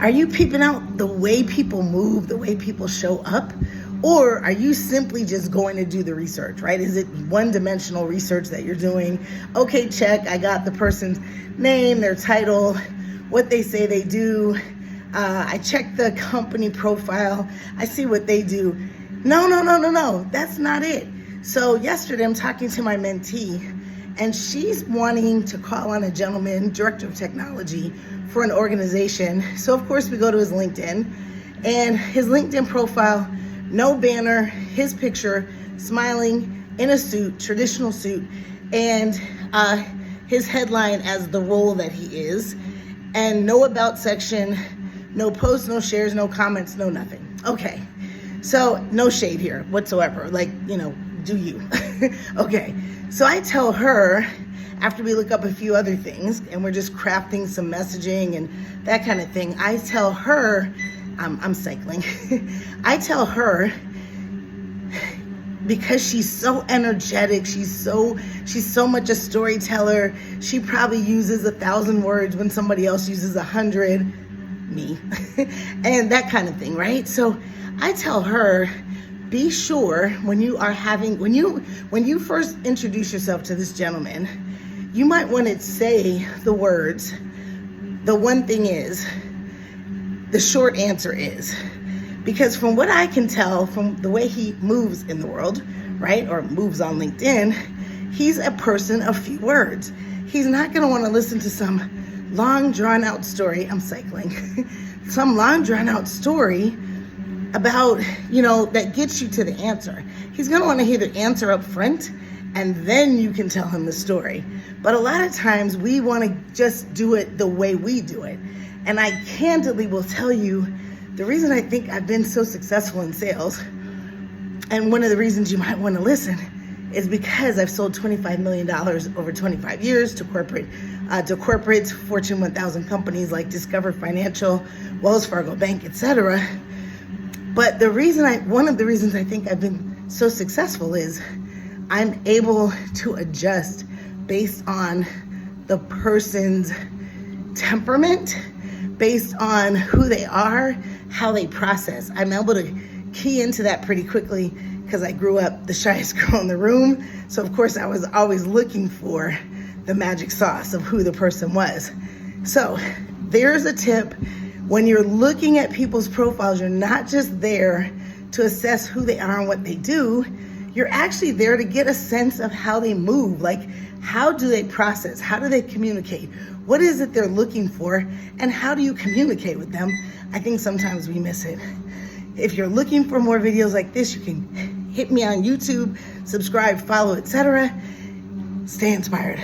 Are you peeping out the way people move, the way people show up? Or are you simply just going to do the research, right? Is it one-dimensional research that you're doing? Okay, check, I got the person's name, their title, what they say they do. I check the company profile. I see what they do. No, that's not it. So yesterday I'm talking to my mentee, and she's wanting to call on a gentleman, director of technology for an organization. So of course we go to his LinkedIn, and his LinkedIn profile, no banner, his picture, smiling in a suit, traditional suit, and his headline as the role that he is, and no about section, no posts, no shares, no comments, no nothing. Okay, so no shade here whatsoever, like, do you? Okay, so I tell her, after we look up a few other things and we're just crafting some messaging and that kind of thing, I tell her, I'm cycling. I tell her, because she's so energetic, she's so much a storyteller, she probably uses 1,000 words when somebody else uses 100, me, and that kind of thing, right? So I tell her, be sure when you first introduce yourself to this gentleman, you might want to say the words, the one thing is, the short answer is, because from what I can tell from the way he moves in the world, right, or moves on LinkedIn, he's a person of few words. He's not going to want to listen to some long drawn out story. I'm cycling. Some long drawn out story about, that gets you to the answer. He's going to want to hear the answer up front, and then you can tell him the story. But a lot of times we want to just do it the way we do it. And I candidly will tell you, the reason I think I've been so successful in sales, and one of the reasons you might want to listen, is because I've sold $25 million over 25 years to corporates, Fortune 1000 companies like Discover Financial, Wells Fargo Bank, etc. But one of the reasons I think I've been so successful is I'm able to adjust based on the person's temperament, based on who they are, how they process. I'm able to key into that pretty quickly because I grew up the shyest girl in the room. So of course I was always looking for the magic sauce of who the person was. So there's a tip. When you're looking at people's profiles, you're not just there to assess who they are and what they do. You're actually there to get a sense of how they move. Like, how do they process? How do they communicate? What is it they're looking for? And how do you communicate with them? I think sometimes we miss it. If you're looking for more videos like this, you can hit me on YouTube, subscribe, follow, etc. Stay inspired.